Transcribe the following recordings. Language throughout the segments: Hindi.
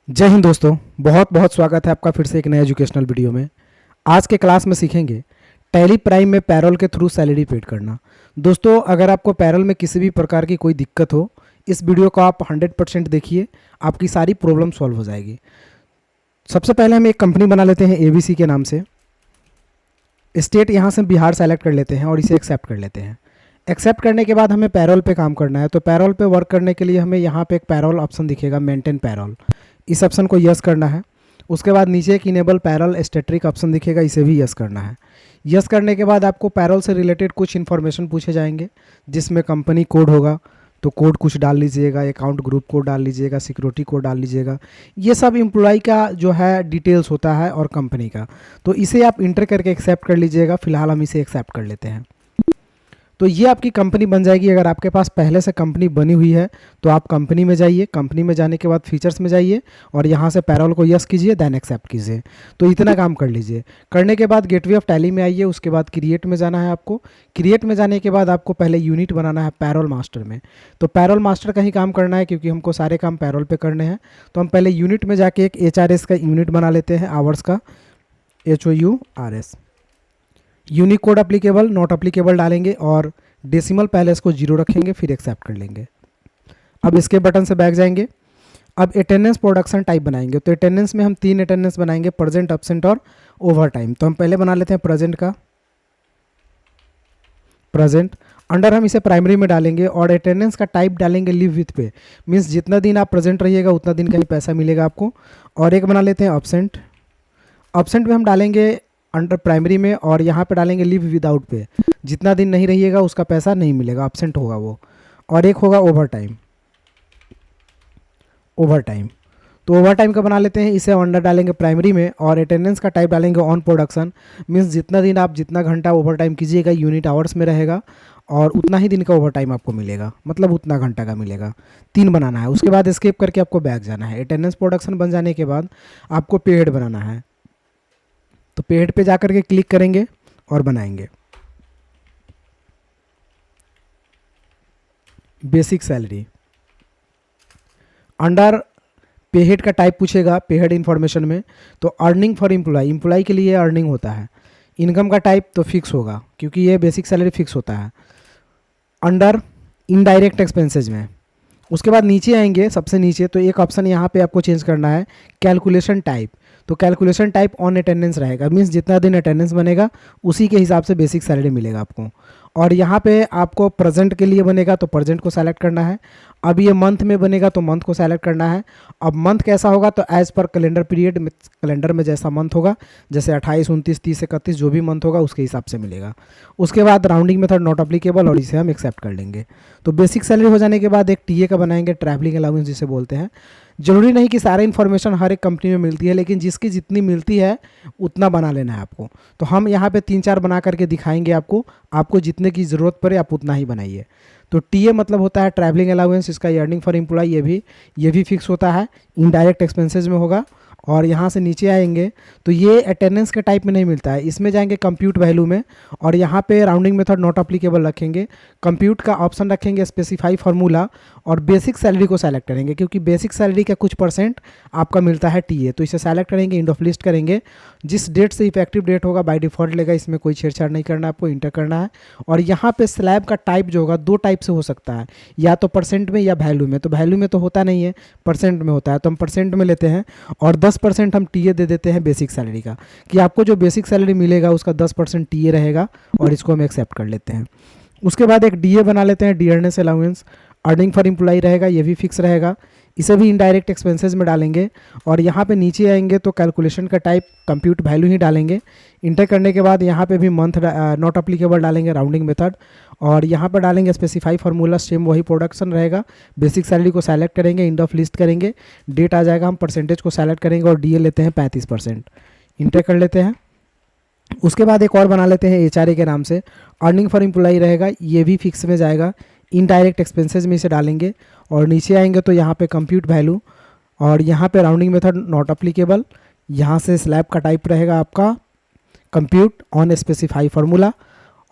जय हिंद दोस्तों, बहुत बहुत स्वागत है आपका फिर से एक नए एजुकेशनल वीडियो में। आज के क्लास में सीखेंगे टैली प्राइम में पैरोल के थ्रू सैलरी पेड करना। दोस्तों, अगर आपको पैरोल में किसी भी प्रकार की कोई दिक्कत हो, इस वीडियो को आप 100% देखिए, आपकी सारी प्रॉब्लम सॉल्व हो जाएगी। सबसे पहले हम एक कंपनी बना लेते हैं एबीसी के नाम से। स्टेट यहाँ से बिहार सेलेक्ट कर लेते हैं और इसे एक्सेप्ट कर लेते हैं। एक्सेप्ट करने के बाद हमें पैरोल पे काम करना है, तो पैरोल पे वर्क करने के लिए हमें यहाँ पे एक पैरोल ऑप्शन दिखेगा, मेंटेन पैरोल। इस ऑप्शन को यस करना है। उसके बाद नीचे एक इनेबल पैरोल स्टैटिक ऑप्शन दिखेगा, इसे भी यस करना है। यस करने के बाद आपको पैरोल से रिलेटेड कुछ इन्फॉर्मेशन पूछे जाएंगे, जिसमें कंपनी कोड होगा, तो कोड कुछ डाल लीजिएगा, अकाउंट ग्रुप कोड डाल लीजिएगा, सिक्योरिटी कोड डाल लीजिएगा। ये सब एम्प्लॉय का जो है डिटेल्स होता है और कंपनी का, तो इसे आप इंटर करके एक्सेप्ट कर लीजिएगा। फिलहाल हम इसे एक्सेप्ट कर लेते हैं। तो ये आपकी कंपनी बन जाएगी। अगर आपके पास पहले से कंपनी बनी हुई है तो आप कंपनी में जाइए, कंपनी में जाने के बाद फीचर्स में जाइए और यहाँ से पैरोल को यस कीजिए, देन एक्सेप्ट कीजिए। तो इतना काम कर लीजिए। करने के बाद गेटवे ऑफ टैली में आइए, उसके बाद क्रिएट में जाना है आपको। क्रिएट में जाने के बाद आपको पहले यूनिट बनाना है पैरोल मास्टर में। तो पैरोल मास्टर का ही काम करना है, क्योंकि हमको सारे काम पैरोल पे करने हैं। तो हम पहले यूनिट में जाके एक HRS का यूनिट बना लेते हैं, आवर्स का, HOURS। Unique code applicable not applicable डालेंगे और डेसिमल पहले इसको 0 रखेंगे, फिर एक्सेप्ट कर लेंगे। अब इसके बटन से बैक जाएंगे। अब अटेंडेंस प्रोडक्शन टाइप बनाएंगे। तो अटेंडेंस में हम 3 अटेंडेंस बनाएंगे, प्रेजेंट, एब्सेंट और ओवर टाइम। तो हम पहले बना लेते हैं प्रेजेंट का, प्रेजेंट। अंडर हम इसे प्राइमरी में डालेंगे और अटेंडेंस का टाइप डालेंगे लीव विथ पे, मीन्स जितना दिन आप प्रेजेंट रहिएगा उतना दिन का ही पैसा मिलेगा आपको। और एक बना लेते हैं एब्सेंट। एब्सेंट में हम डालेंगे अंडर प्राइमरी में और यहाँ पे डालेंगे लीव विदाउट पे, जितना दिन नहीं रहिएगा उसका पैसा नहीं मिलेगा, एब्सेंट होगा वो। और एक होगा ओवर टाइम, ओवर टाइम। तो ओवर टाइम का बना लेते हैं, इसे अंडर डालेंगे प्राइमरी में और अटेंडेंस का टाइप डालेंगे ऑन प्रोडक्शन, मीन्स जितना दिन आप जितना घंटा ओवर टाइम कीजिएगा यूनिट आवर्स में रहेगा और उतना ही दिन का ओवर टाइम आपको मिलेगा, मतलब उतना घंटा का मिलेगा। 3 बनाना है। उसके बाद एस्केप करके आपको बैक जाना है। अटेंडेंस प्रोडक्शन बन जाने के बाद आपको पेड बनाना है। तो पेड पे जाकर के क्लिक करेंगे और बनाएंगे बेसिक सैलरी। अंडर पेहेड का टाइप पूछेगा पेहेड इन्फॉर्मेशन में, तो अर्निंग फॉर एम्प्लॉय, एम्प्लॉय के लिए अर्निंग होता है। इनकम का टाइप तो फिक्स होगा, क्योंकि ये बेसिक सैलरी फिक्स होता है। अंडर इनडायरेक्ट एक्सपेंसेज में, उसके बाद नीचे आएंगे सबसे नीचे, तो एक ऑप्शन यहाँ पे आपको चेंज करना है कैलकुलेशन टाइप। तो कैलकुलेशन टाइप ऑन अटेंडेंस रहेगा, मीन्स जितना दिन अटेंडेंस बनेगा उसी के हिसाब से बेसिक सैलरी मिलेगा आपको। और यहाँ पे आपको प्रेजेंट के लिए बनेगा तो प्रेजेंट को सेलेक्ट करना है। अब ये मंथ में बनेगा तो मंथ को सेलेक्ट करना है। अब मंथ कैसा होगा, तो एज पर कैलेंडर पीरियड में, कैलेंडर में जैसा मंथ होगा, जैसे 28, 29, 30, 31 जो भी मंथ होगा उसके हिसाब से मिलेगा। उसके बाद राउंडिंग मेथड नॉट अप्लीकेबल और इसे हम एक्सेप्ट कर लेंगे। तो बेसिक सैलरी हो जाने के बाद एक टीए का बनाएंगे, ट्रैवलिंग अलाउंस जिसे बोलते हैं। जरूरी नहीं कि सारे इन्फॉर्मेशन हर एक कंपनी में मिलती है, लेकिन जिसकी जितनी मिलती है उतना बना लेना है आपको। तो हम यहाँ पे 3-4 बना करके दिखाएंगे आपको, आपको जितने की ज़रूरत पड़े आप उतना ही बनाइए। तो टीए मतलब होता है ट्रैवलिंग अलाउंस, इसका अर्निंग फॉर एम्प्लॉय ये भी फिक्स होता है, इनडायरेक्ट एक्सपेंसेस में होगा। और यहाँ से नीचे आएंगे तो ये अटेंडेंस के टाइप में नहीं मिलता है, इसमें जाएंगे कंप्यूट वैल्यू में और यहाँ पे राउंडिंग मेथड नॉट अप्लीकेबल रखेंगे, कंप्यूट का ऑप्शन रखेंगे, स्पेसिफाई फार्मूला और बेसिक सैलरी को सेलेक्ट करेंगे, क्योंकि बेसिक सैलरी का कुछ % आपका मिलता है टीए। तो इसे सेलेक्ट करेंगे, इंड ऑफ लिस्ट करेंगे, जिस डेट से इफेक्टिव डेट होगा बाय डिफॉल्ट लेगा, इसमें कोई छेड़छाड़ नहीं करना, आपको इंटर करना है। और यहाँ पे स्लैब का टाइप जो होगा 2 टाइप से हो सकता है, या तो % में या वैल्यू में। तो वैल्यू में तो होता नहीं है, % में होता है, तो हम % में लेते हैं और 10% हम टीए दे देते हैं बेसिक सैलरी का, कि आपको जो बेसिक सैलरी मिलेगा उसका 10% टीए रहेगा और इसको हम एक्सेप्ट कर लेते हैं। उसके बाद एक डीए बना लेते हैं, dearness allowance. Earning for employee रहेगा, ये भी फिक्स रहेगा, इसे भी इनडायरेक्ट एक्सपेंसेस में डालेंगे। और यहाँ पे नीचे आएंगे तो कैलकुलेशन का टाइप कंप्यूट वैल्यू ही डालेंगे। इंटर करने के बाद यहाँ पे भी मंथ नॉट अप्लीकेबल डालेंगे, राउंडिंग मेथड। और यहाँ पर डालेंगे स्पेसिफाई फार्मूला, सेम वही प्रोडक्शन रहेगा। बेसिक सैलरी को सेलेक्ट करेंगे, इंड ऑफ लिस्ट करेंगे, डेट आ जाएगा, हम परसेंटेज को सेलेक्ट करेंगे और डीए लेते हैं 35%, इंटर कर लेते हैं। उसके बाद एक और बना लेते हैं HRA के नाम से, अर्निंग फॉर एम्प्लॉय रहेगा, ये भी फिक्स में जाएगा, इनडायरेक्ट एक्सपेंसेस में इसे डालेंगे। और नीचे आएंगे तो यहाँ पे कंप्यूट वैल्यू और यहाँ पे राउंडिंग मेथड नॉट अप्लीकेबल, यहाँ से स्लैब का टाइप रहेगा आपका कंप्यूट ऑन स्पेसिफाई फार्मूला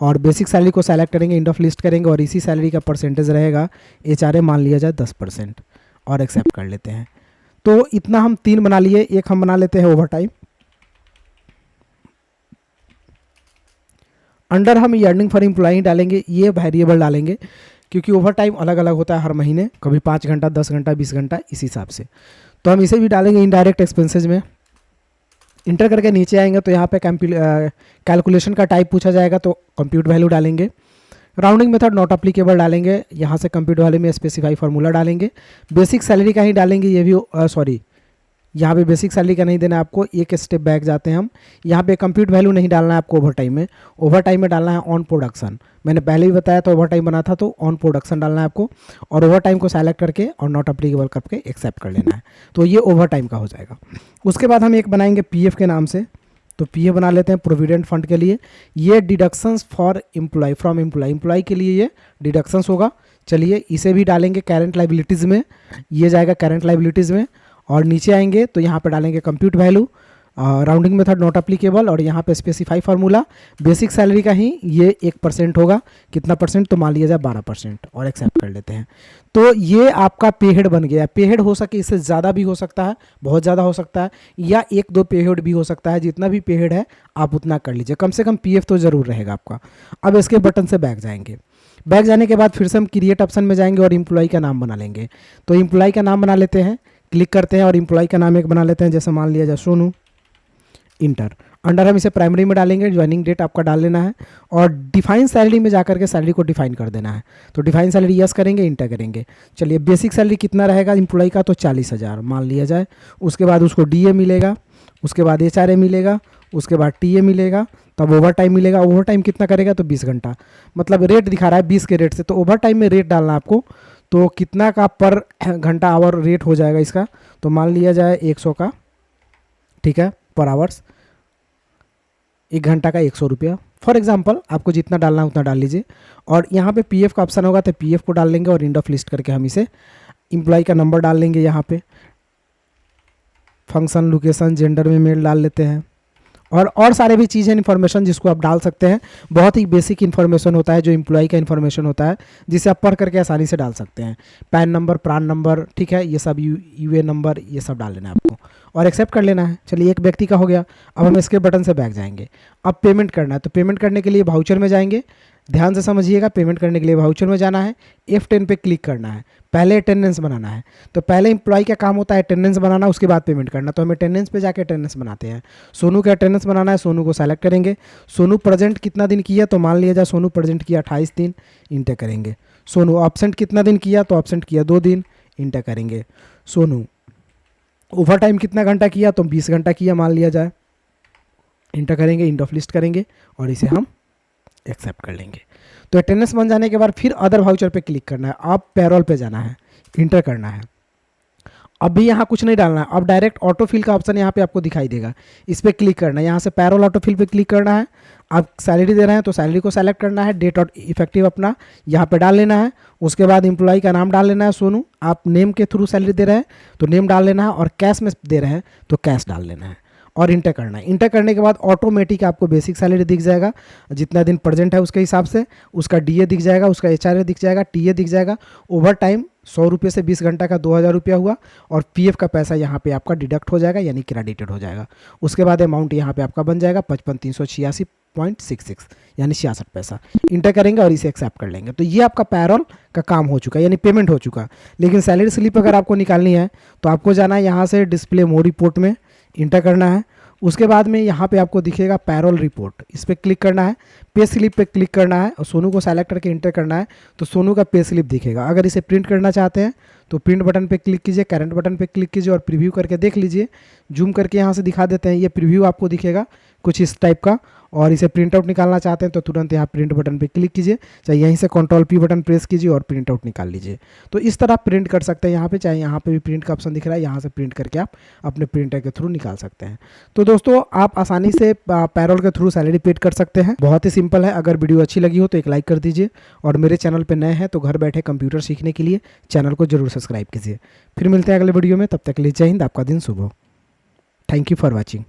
और बेसिक सैलरी को सेलेक्ट करेंगे, इंड ऑफ लिस्ट करेंगे और इसी सैलरी का परसेंटेज रहेगा, HRA मान लिया जाए 10% और एक्सेप्ट कर लेते हैं। तो इतना हम 3 बना लिए। एक हम बना लेते हैं ओवर टाइम। अंडर हम अर्निंग फॉर एम्प्लॉय डालेंगे, ये वेरिएबल डालेंगे क्योंकि ओवर टाइम अलग अलग होता है हर महीने, कभी 5 घंटा, 10 घंटा, 20 घंटा, इस हिसाब से। तो हम इसे भी डालेंगे इनडायरेक्ट एक्सपेंसेज में। इंटर करके नीचे आएंगे तो यहाँ पे कैलकुलेशन का टाइप पूछा जाएगा, तो कंप्यूट वैल्यू डालेंगे। राउंडिंग मेथड नॉट अप्लीकेबल डालेंगे, यहाँ से कंप्यूट वैल्यू में स्पेसिफाई फार्मूला डालेंगे। बेसिक सैलरी का ही डालेंगे, ये भी सॉरी यहाँ पे बेसिक सैलरी का नहीं देना है आपको, एक स्टेप बैक जाते हैं हम। यहाँ पे कंप्यूट वैल्यू नहीं डालना है आपको ओवर टाइम में, ओवर टाइम में डालना है ऑन प्रोडक्शन। मैंने पहले भी बताया था ओवर टाइम बना था, तो ऑन प्रोडक्शन डालना है आपको, और ओवर टाइम को सेलेक्ट करके और नॉट अप्लीकेबल करके एक्सेप्ट कर लेना है। तो ये ओवर टाइम का हो जाएगा। उसके बाद हम एक बनाएंगे पीएफ के नाम से, तो पीएफ बना लेते हैं प्रोविडेंट फंड के लिए। ये deductions for employee, from employee, employee के लिए ये डिडक्शंस होगा। चलिए इसे भी डालेंगे करेंट लाइबिलिटीज़ में, ये जाएगा करेंट लाइबिलिटीज़ में। और नीचे आएंगे तो यहाँ पे डालेंगे compute value, rounding method not applicable, और यहाँ पे स्पेसिफाई फार्मूला। बेसिक सैलरी का ही ये 1% होगा, कितना परसेंट, तो मान लिया जाए 12%, और एक्सेप्ट कर लेते हैं। तो ये आपका पे हेड बन गया। पे हेड हो सके इससे ज़्यादा भी हो सकता है, बहुत ज़्यादा हो सकता है, या 1-2 पे हेड भी हो सकता है। जितना भी पे हेड है आप उतना कर लीजिए, कम से कम पीएफ तो ज़रूर रहेगा आपका। अब इसके बटन से बैक जाएंगे। बैक जाने के बाद फिर से हम क्रिएट ऑप्शन में जाएंगे और एम्प्लॉय का नाम बना लेंगे। तो एम्प्लॉय का नाम बना लेते हैं, क्लिक करते हैं और एम्प्लॉय का नाम एक बना लेते हैं, जैसे मान लिया जाए सोनू। इंटर। अंडर हम इसे प्राइमरी में डालेंगे, ज्वाइनिंग डेट आपका डाल लेना है, और डिफाइन सैलरी में जाकर के सैलरी को डिफाइन कर देना है। तो डिफाइन सैलरी यस करेंगे, इंटर करेंगे। चलिए बेसिक सैलरी कितना रहेगा एम्प्लॉय का, तो 40,000 मान लिया जाए। उसके बाद उसको डीए मिलेगा, उसके बाद एचआरए मिलेगा, उसके बाद टीए मिलेगा, तब ओवर टाइम मिलेगा। ओवर टाइम कितना करेगा, तो 20 घंटा, मतलब रेट दिखा रहा है 20 के रेट से, तो ओवर टाइम में रेट डालना आपको। तो कितना का पर घंटा आवर रेट हो जाएगा इसका, तो मान लिया जाए 100 का, ठीक है, पर आवर्स, 1 घंटा का 100 रुपया फॉर एग्जांपल। आपको जितना डालना है उतना डाल लीजिए। और यहाँ पे पीएफ का ऑप्शन होगा, तो पीएफ को डाल लेंगे, और इंड ऑफ लिस्ट करके हम इसे एम्प्लॉय का नंबर डाल लेंगे। यहाँ पे फंक्शन, लोकेशन, जेंडर में मेल डाल लेते हैं, और सारे भी चीज़ें इन्फॉर्मेशन जिसको आप डाल सकते हैं। बहुत ही बेसिक इन्फॉर्मेशन होता है जो एम्प्लॉय का इन्फॉर्मेशन होता है, जिसे आप पढ़ करके आसानी से डाल सकते हैं। पैन नंबर, प्रान नंबर, ठीक है, ये सब यूए नंबर, ये सब डाल लेना है आपको, और एक्सेप्ट कर लेना है। चलिए एक व्यक्ति का हो गया। अब हम इसके बटन से बैक जाएंगे। अब पेमेंट करना है, तो पेमेंट करने के लिए वाउचर में जाएंगे। ध्यान से समझिएगा, पेमेंट करने के लिए वाउचर में जाना है, F10 पे क्लिक करना है, पहले अटेंडेंस बनाना है। तो पहले एम्प्लॉय का काम होता है अटेंडेंस बनाना, उसके बाद पेमेंट करना। तो हम अटेंडेंस पे जाके अटेंडेंस बनाते हैं। सोनू का अटेंडेंस बनाना है, सोनू को सेलेक्ट करेंगे। सोनू प्रेजेंट कितना दिन किया, तो मान लिया जाए सोनू प्रेजेंट किया 28 दिन, इंटर करेंगे। सोनू एब्सेंट कितना दिन किया, तो एब्सेंट किया 2 दिन, इंटर करेंगे। सोनू ओवर टाइम कितना घंटा किया, तो 20 घंटा किया मान लिया जाए, इंटर करेंगे, इंड ऑफ लिस्ट करेंगे, और इसे हम एक्सेप्ट कर लेंगे। तो अटेंडेंस बन जाने के बाद फिर अदर वाउचर पे क्लिक करना है, अब पैरोल पे जाना है, इंटर करना है। अब भी यहाँ कुछ नहीं डालना है, अब डायरेक्ट ऑटो फिल का ऑप्शन यहाँ पे आपको दिखाई देगा, इस पर क्लिक करना है। यहाँ से पैरोल ऑटो फिल पे क्लिक करना है। आप सैलरी दे रहे हैं तो सैलरी को सेलेक्ट करना है, डेट और इफेक्टिव अपना यहाँ पे डाल लेना है। उसके बाद एम्प्लॉय का नाम डाल लेना है सोनू। आप नेम के थ्रू सैलरी दे रहे हैं तो नेम डाल लेना है, और कैश में दे रहे हैं तो कैश डाल लेना है, और इंटर करना है। इंटर करने के बाद ऑटोमेटिक आपको बेसिक सैलरी दिख जाएगा, जितना दिन प्रेजेंट है उसके हिसाब से, उसका डीए दिख जाएगा, उसका एचआरए दिख जाएगा, टीए दिख जाएगा। ओवर टाइम 100 रुपये से 20 घंटा का 2000 रुपया हुआ, और पीएफ का पैसा यहाँ पे आपका डिडक्ट हो जाएगा, यानी क्रेडिटेड हो जाएगा। उसके बाद अमाउंट यहाँ पे आपका बन जाएगा 55,386.66, यानी 66 पैसा। इंटर करेंगे और इसे एक्सेप्ट कर लेंगे। तो ये आपका पैरोल का काम हो चुका है, यानी पेमेंट हो चुका। लेकिन सैलरी स्लिप अगर आपको निकालनी है तो आपको जाना है यहाँ से डिस्प्ले मोर रिपोर्ट में, इंटर करना है। उसके बाद में यहाँ पे आपको दिखेगा पैरोल रिपोर्ट, इस पर क्लिक करना है, पे स्लिप पे क्लिक करना है, और सोनू को सेलेक्ट करके इंटर करना है, तो सोनू का पे स्लिप दिखेगा। अगर इसे प्रिंट करना चाहते हैं तो प्रिंट बटन पे क्लिक कीजिए, करंट बटन पे क्लिक कीजिए, और प्रीव्यू करके देख लीजिए। जूम करके यहाँ से दिखा देते हैं, ये प्रीव्यू आपको दिखेगा कुछ इस टाइप का। और इसे प्रिंट आउट निकालना चाहते हैं तो तुरंत यहाँ प्रिंट बटन पे क्लिक कीजिए, चाहे यहीं से कंट्रोल P बटन प्रेस कीजिए और प्रिंट आउट निकाल लीजिए। तो इस तरह प्रिंट कर सकते हैं यहाँ पे, चाहे यहाँ पे भी प्रिंट का ऑप्शन दिख रहा है, यहाँ से प्रिंट करके आप अपने प्रिंटर के थ्रू निकाल सकते हैं। तो दोस्तों आप आसानी से पैरोल के थ्रू सैलरी पेड कर सकते हैं, बहुत ही सिंपल है। अगर वीडियो अच्छी लगी हो तो एक लाइक कर दीजिए, और मेरे चैनल पर नए हैं तो घर बैठे कंप्यूटर सीखने के लिए चैनल को जरूर सब्सक्राइब कीजिए। फिर मिलते हैं अगले वीडियो में, तब तक के लिए जय हिंद, आपका दिन शुभ हो। Thank you for watching.